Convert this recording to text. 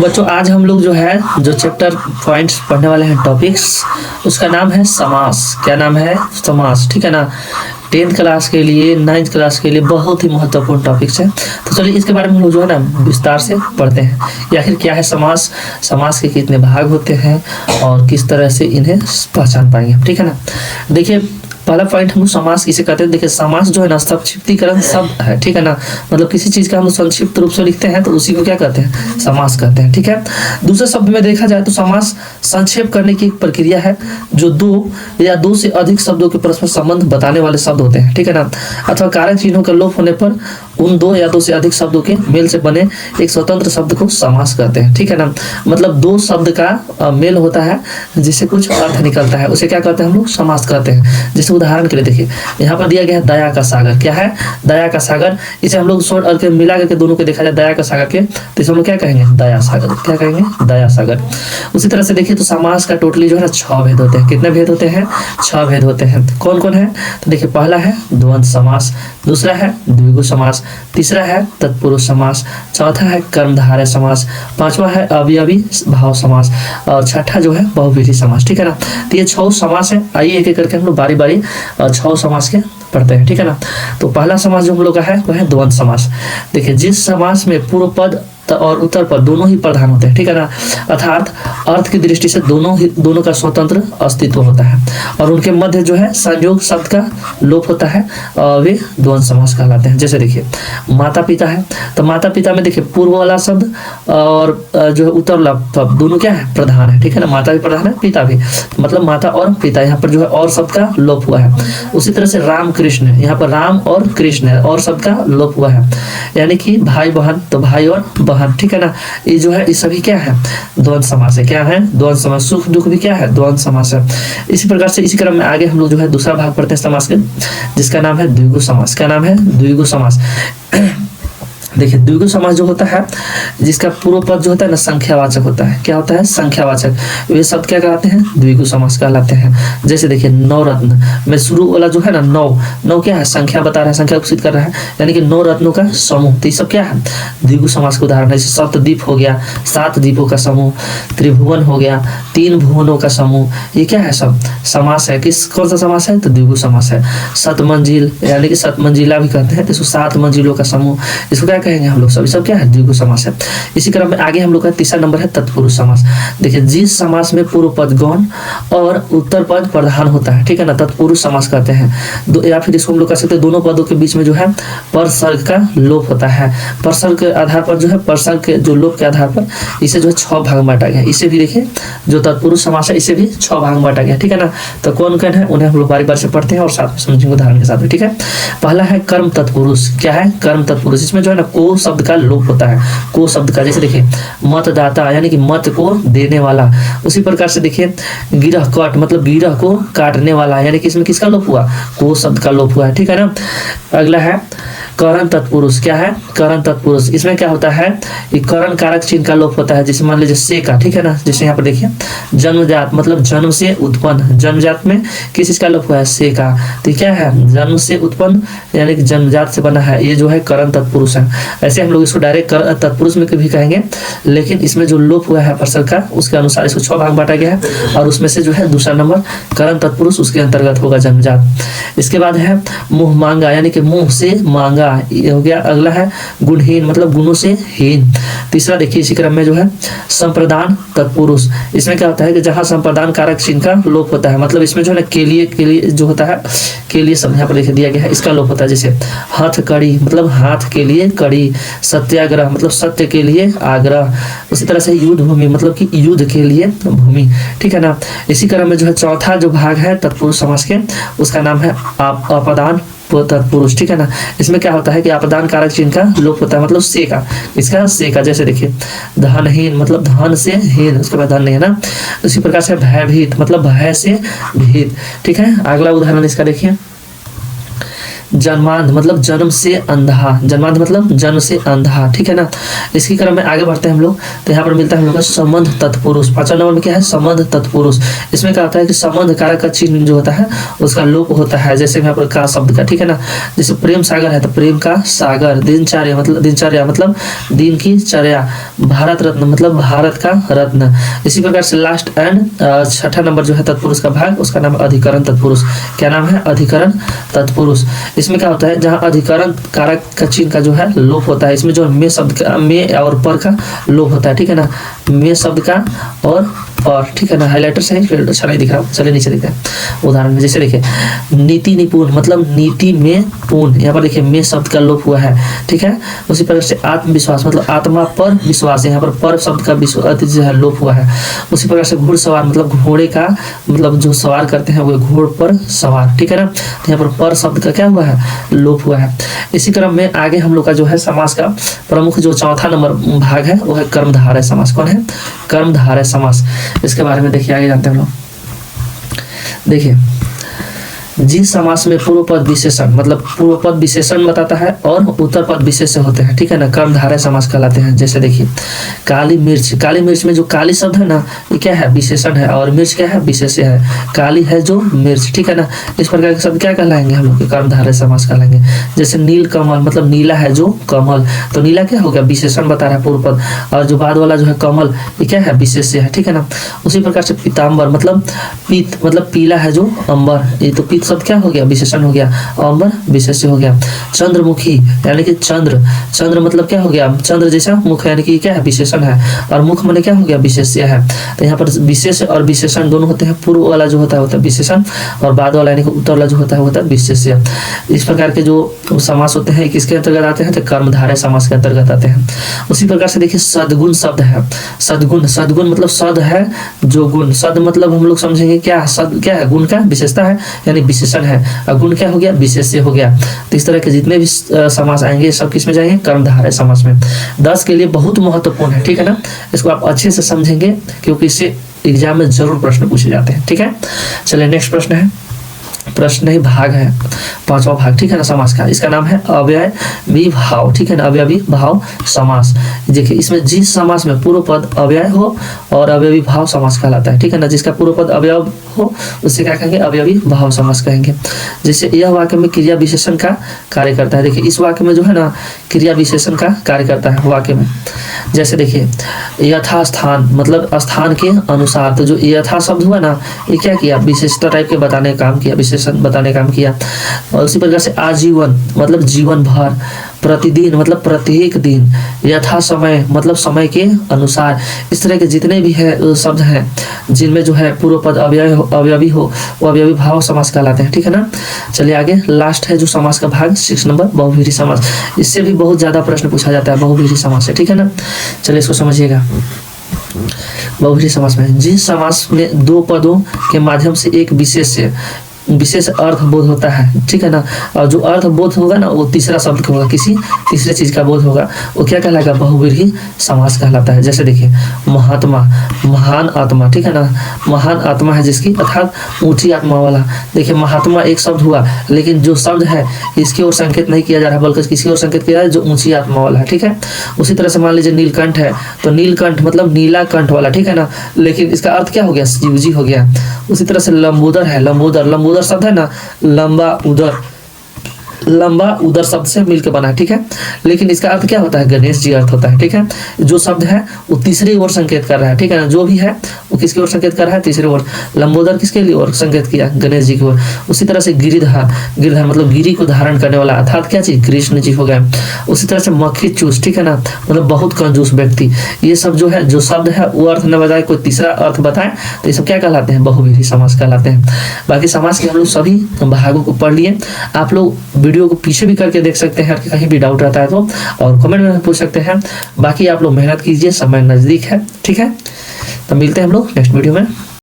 बच्चों आज हम लोग जो है जो चैप्टर पॉइंट्स पढ़ने वाले हैं टॉपिक्स, उसका नाम है समास। क्या नाम है? समास। ठीक है ना। 10th क्लास के लिए, 9th क्लास के लिए बहुत ही महत्वपूर्ण टॉपिक्स है। तो चलिए इसके बारे में हम लोग जो है ना विस्तार से पढ़ते हैं। या आखिर क्या है समास, समास के कितने भाग होते हैं और किस तरह से इन्हें पहचान पाएंगे। ठीक है ना। देखिए पहला पॉइंट हम समास किसे कहते हैं। देखिए समास जो है ना संक्षिप्तीकरण शब्द है। ठीक है ना। मतलब किसी चीज का हम संक्षिप्त रूप से लिखते हैं तो उसी को क्या कहते हैं? समास कहते हैं। ठीक है। दूसरे शब्द में देखा जाए तो समास संक्षेप करने की एक प्रक्रिया है जो दो या दो से अधिक शब्दों के परस्पर संबंध बताने वाले शब्द होते हैं। ठीक है ना। अथवा कारक चिन्हों का लोप होने पर उन दो या दो से अधिक शब्दों के मेल से बने एक स्वतंत्र शब्द को समास कहते हैं। ठीक है ना। मतलब दो शब्द का मेल होता है जिससे कुछ अर्थ निकलता है, उसे क्या कहते हैं हम लोग? समास कहते हैं। जैसे उदाहरण के लिए देखिए यहाँ पर दिया गया है दया का सागर। क्या है? दया का सागर। इसे हम लोग शॉर्ट अर्थ मिला करके दोनों को देखा जाए दया का सागर के, तो इसे हम लोग क्या कहेंगे? दया सागर। क्या कहेंगे? दया सागर। उसी तरह से देखिए तो समास का टोटली जो है ना 6 भेद होते हैं। कितने भेद होते हैं? 6 भेद होते हैं। कौन कौन है? तो देखिए पहला है द्वंद्व समास, दूसरा है द्विगु समास, तीसरा है तत्पुरुष समास, चौथा है कर्मधारय समास, पांचवा है अवयवी भाव समास और छठा जो है बहुव्रीहि समास। ठीक है ना। तो ये 6 समास है। आइए एक एक करके हम लोग बारी बारी 6 समास के पढ़ते हैं। ठीक है ना। तो पहला समास जो हम लोग का है वह है द्वंद्व समास। देखिए जिस समास में पूर्व पद और उत्तर पद दोनों ही प्रधान होते हैं। ठीक है ना। अर्थात अर्थ की दृष्टि से दोनों का स्वतंत्र अस्तित्व होता है और उनके मध्य जो है संयोग शब्द का लोप होता है और वे द्वंद्व समास कहलाते हैं। जैसे देखिए माता पिता है तो माता पिता में देखिए पूर्व वाला शब्द और जो है उत्तर वाला शब्द दोनों क्या है? प्रधान है। ठीक है ना। माता भी प्रधान है, पिता भी, तो मतलब माता और पिता, यहाँ पर जो है और शब्द का लोप हुआ है। उसी तरह से राम कृष्ण, यहाँ पर राम और कृष्ण है और शब्द का लोप हुआ है। यानी कि भाई बहन तो भाई और बहन। ठीक है ना। ये जो है ये सभी क्या है? द्वंद्व समास है। क्या है? द्वंद्व समास। सुख दुख भी क्या है? द्वंद्व समास है। इसी प्रकार से इसी क्रम में आगे हम लोग जो है दूसरा भाग पढ़ते हैं समास के, जिसका नाम है द्विगु समास। क्या नाम है? द्विगु समास। देखिए द्विगु समास जो होता है जिसका पूर्व पद जो होता है ना संख्यावाचक होता है। क्या होता है? संख्यावाचक। वे शब्द क्या कहलाते हैं? द्विगु समास कहलाते हैं। जैसे देखिए नवरत्न में शुरू वाला जो है ना नौ क्या है? संख्या बता रहा है, संख्या घोषित कर रहा है, यानी कि 9 रत्नों का समूह। तो ये सब क्या है? द्विगु समास का उदाहरण है। जैसे सप्तद्वीप हो गया, 7 द्वीपों का समूह, त्रिभुवन हो गया, 3 भुवनों का समूह। ये क्या है? सब समास है। किस कौन सा समास है? तो द्विगु समास है। सतमंजिल यानी कि सतमंजिला भी कहते हैं, इसको 7 मंजिलों का समूह, इसको क्या कहेंगे हम लोग? सब क्या है? द्विगु समास है। इसी क्रम में आगे हम लोग का तीसरा नंबर है तत्पुरुष समास। देखिए जिस समास में पूर्व पद गौण और उत्तर पद प्रधान होता है, ठीक है ना, तत्पुरुष समास कहते हैं। या फिर इसको हम लोग कह सकते हैं दोनों पदों के बीच में जो है परसर्ग का लोप होता है। परसर्ग के आधार पर जो है परसर्ग के जो लोप के आधार पर इसे जो है 6 भाग में बांटा गया। इसे भी देखिए जो तत्पुरुष समास है इसे भी 6 भाग में बांटा गया। ठीक है ना। तो कौन कौन है उन्हें हम लोग बारी बारी से पढ़ते हैं और साथ में समझेंगे उदाहरण के साथ। ठीक है। पहला है कर्म तत्पुरुष। क्या है? कर्म तत्पुरुष। इसमें जो है ना को शब्द का लोप होता है। को शब्द का, जैसे देखिए मतदाता यानी कि मत को देने वाला। उसी प्रकार से देखिए गिरह कट मतलब गिरह को काटने वाला, यानी कि इसमें किसका लोप हुआ? को शब्द का लोप हुआ है। ठीक है ना। अगला है करण तत्पुरुष। क्या है? करण तत्पुरुष। इसमें क्या होता है? ये करण कारक चिन्ह का लोप होता है। जैसे मान लीजिए से का, ठीक है ना। जैसे यहाँ पर देखिए जन्मजात मतलब जन्म से उत्पन्न, जन्मजात में किस चीज का लोप हुआ है? से का। तो क्या है? जन्म से उत्पन्न यानी कि जन्मजात से बना है, ये जो है करण तत्पुरुष है। ऐसे हम लोग इसको डायरेक्ट तत्पुरुष में भी कहेंगे, लेकिन इसमें जो लोप हुआ है परसर्ग का उसके अनुसार इसको 6 भाग बांटा गया है और उसमें से जो है दूसरा नंबर करण तत्पुरुष उसके अंतर्गत होगा जन्मजात। इसके बाद है मुंह मांगा यानी कि मुंह से मांगा, ये हो गया। अगला है गुणहीन मतलब गुणों से हीन। तीसरा देखिए इसी क्रम में जो है संप्रदान तत्पुरुष। इसमें क्या होता है कि जहां संप्रदान कारक चिन्ह का लोप होता है, मतलब इसमें जो है ना के लिए जो होता है, के लिए सब यहाँ पर लिख दिया गया है, इसका लोप होता है। जैसे हाथ कड़ी मतलब हाथ के लिए कड़ी, सत्याग्रह मतलब सत्य के लिए आग्रह। उसी तरह से युद्ध भूमि मतलब कि युद्ध के लिए भूमि। ठीक है ना। इसी क्रम में जो है चौथा जो भाग है तत्पुरुष समास के उसका नाम है अपदान तत्पुरुष। ठीक है ना। इसमें क्या होता है कि अपदान कारक चिन्ह का लोप होता है, मतलब से का, इसका से का। जैसे देखिए धनहीन मतलब धन से हीन, उसके बाद धन नहीं है ना। उसी प्रकार से भयभीत मतलब भय से भीत। ठीक है। अगला उदाहरण इसका देखिए जन्मांध मतलब जन्म से अंधा, जन्मांध मतलब जन्म से अंधा, ठीक है ना। इसकी क्रम में आगे बढ़ते हैं हम लोग, तो यहाँ पर मिलता है हम लोग का संबंध तत्पुरुष। 5वां नंबर में क्या है, संबंध तत्पुरुष। इसमें क्या होता है कि संबंध कारक का चिन्ह जो होता है उसका लोप होता है, जैसे यहाँ पर का शब्द का, ठीक है ना। जैसे प्रेम सागर है तो प्रेम का सागर, दिनचर्या मतलब दिन की चर्या, भारत रत्न मतलब भारत का रत्न। इसी प्रकार से लास्ट एंड 6ठा नंबर जो है तत्पुरुष का भाग, उसका नाम अधिकरण तत्पुरुष। क्या नाम है, अधिकरण तत्पुरुष। इसमें क्या होता है, जहाँ अधिकरण कारक का चिन्ह का जो है लोप होता है, इसमें जो में शब्द का में और पर का लोप होता है, ठीक है ना, में शब्द का और ठीक है ना। हाइलाइटर से अच्छा नहीं दिख रहा, चलिए नीचे देखते हैं उदाहरण में। जैसे देखिए नीति निपुण मतलब नीति में पूर्ण, यहाँ पर देखिए में शब्द का लोप हुआ है, ठीक है। उसी प्रकार से आत्मविश्वास मतलब आत्मा पर विश्वास, यहाँ पर शब्द का विश्वास जो है लोप हुआ है। उसी प्रकार से घुड़सवार मतलब घोड़े का मतलब जो सवार करते हैं वो घोड़ पर सवार, ठीक है ना। तो यहाँ पर शब्द का क्या हुआ है, लोप हुआ है। इसी क्रम में आगे हम लोग का जो है समास का प्रमुख जो 4था नंबर भाग है वो है कर्मधारय समास। कौन है, कर्मधारय समास। इसके बारे में देखिए आगे जानते हैं हम लोग। देखिए जिस समास में पूर्व पद विशेषण मतलब पूर्व पद विशेषण बताता है और उत्तर पद विशेष होते हैं, ठीक है ना, कर्मधारय समास कहलाते हैं। जैसे देखिए काली मिर्च, काली मिर्च में जो काली शब्द है ना ये क्या है, विशेषण है, और मिर्च क्या है, विशेष्य है। काली है जो मिर्च, ठीक है ना। इस प्रकार के शब्द क्या कहलाएंगे हम लोग, कर्मधारय समास कहलाएंगे। जैसे नील कमल मतलब नीला है जो कमल, तो नीला क्या हो गया, विशेषण बता रहा है पूर्व पद, और जो बाद वाला जो है कमल ये क्या है, विशेष्य है, ठीक है ना। उसी प्रकार से पीताम्बर मतलब पीत मतलब पीला है जो अंबर, ये तो पीत शब्द क्या हो गया, विशेषण हो गया, अंबर विशेष्य हो गया। चंद्रमुखी यानी कि चंद्र मतलब क्या हो गया, चंद्र जैसा मुख यानी कि क्या है, विशेषण है, और मुख माने क्या हो गया, विशेष्य है। तो यहाँ पर विशेष और विशेषण दोनों होते हैं। पूर्व वाला जो होता है विशेषण, और बाद वाला यानी कि उत्तर वाला जो होता है विशेष्य। इस प्रकार के जो समास होते हैं किसके अंतर्गत आते हैं, तो कर्मधारय समास के अंतर्गत आते हैं। उसी प्रकार से देखिए सद्गुण शब्द है, सद्गुण मतलब सद है जो गुण, सद मतलब हम लोग समझेंगे क्या, सद क्या है, गुण का विशेषता है यानी विशेषण है, और गुण क्या हो गया, विशेष्य हो गया। तो इस तरह के जितने भी समास आएंगे सब किस में जाएंगे, कर्मधारय समास में। 10 के लिए बहुत महत्वपूर्ण है, ठीक है ना। इसको आप अच्छे से समझेंगे क्योंकि इससे एग्जाम में जरूर प्रश्न पूछे जाते हैं, ठीक है। चलिए नेक्स्ट प्रश्न है, प्रश्न नहीं भाग है 5वां भाग, ठीक है ना, समास का। इसका नाम है अव्ययी भाव, ठीक है ना, अव्ययी भाव समास। देखिए इसमें जिस समास में पूर्व पद अव्यय हो और अव्ययी भाव समास कहलाता है, ठीक है ना। जिसका पूर्व पद अव्यय हो उससे क्या कहेंगे, अव्ययी भाव समास कहेंगे। जैसे यह वाक्य में क्रिया विशेषण का कार्य करता है, देखिए इस वाक्य में जो है ना क्रिया विशेषण का कार्य करता है वाक्य में। जैसे देखिए यथास्थान मतलब स्थान के अनुसार, तो जो यथा शब्द हुआ ना ये क्या किया, विशेषता टाइप के बताने का काम किया, विशेषण बताने का काम किया। और उसी प्रकार से आजीवन मतलब जीवन भर, प्रतिदिन मतलब प्रत्येक दिन, यथा समय मतलब समय के अनुसार। इस तरह के जितने भी है शब्द हैं जिनमें जो है पूर्व पद अव्ययी हो वो अव्ययी भाव समास कहलाते हैं, ठीक है ना। चलिए आगे लास्ट है जो समास का भाग 6 नंबर बहुव्रीहि समास। इससे भी बहुत ज्यादा प्रश्न पूछा जाता है बहुव्रीहि समास से, ठीक है ना। चलिए इसको समझिएगा। बहुव्रीहि समास में जिस समास में 2 पदों के माध्यम से एक विशेष अर्थ बोध होता है, ठीक है ना, और जो अर्थ बोध होगा ना वो तीसरा शब्द का होगा, किसी तीसरे चीज का बोध होगा, वो क्या कहलाएगा, बहुव्रीहि समास कहलाता है। जैसे देखिए महात्मा महान आत्मा, ठीक है ना, महान आत्मा है जिसकी अर्थात ऊंची आत्मा वाला। देखिए महात्मा एक शब्द हुआ लेकिन जो शब्द है इसकी ओर संकेत नहीं किया जा रहा बल्कि किसी ओर संकेत किया जा रहा है जो ऊंची आत्मा वाला है, ठीक है। उसी तरह से मान लीजिए नीलकंठ है तो नीलकंठ मतलब नीला कंठ वाला, ठीक है ना, लेकिन इसका अर्थ क्या हो गया, शिवजी हो गया। उसी तरह से लंबोदर है, लंबोदर शब्द है ना, लंबा उदर शब्द से मिलकर बना है, ठीक है, लेकिन इसका अर्थ क्या होता है, गणेश जी अर्थ होता है, ठीक है। जो शब्द है वो तीसरी ओर संकेत कर रहा है, ठीक है ना, जो भी है वो किसकी ओर संकेत कर रहा है, तीसरी ओर। लंबोदर किसके लिए ओर संकेत किया, गणेश जी की ओर। उसी तरह से गिरिधर मतलब गिरी को धारण करने वाला, अर्थात क्या चीज, कृष्ण जी हो गए। उसी तरह से मक्खी चूस, ठीक है ना, मतलब बहुत कंजूस व्यक्ति। ये सब जो है जो शब्द है वो अर्थ न बताए कोई तीसरा अर्थ बताए तो ये सब क्या कहलाते हैं, बहुव्रीहि समास कहलाते हैं। बाकी समास के हम लोग सभी भागों को पढ़ लिए। आप लोग वीडियो को पीछे भी करके देख सकते हैं, कहीं भी डाउट रहता है तो, और कमेंट में पूछ सकते हैं। बाकी आप लोग मेहनत कीजिए, समय नजदीक है, ठीक है। तो मिलते हैं हम लोग नेक्स्ट वीडियो में।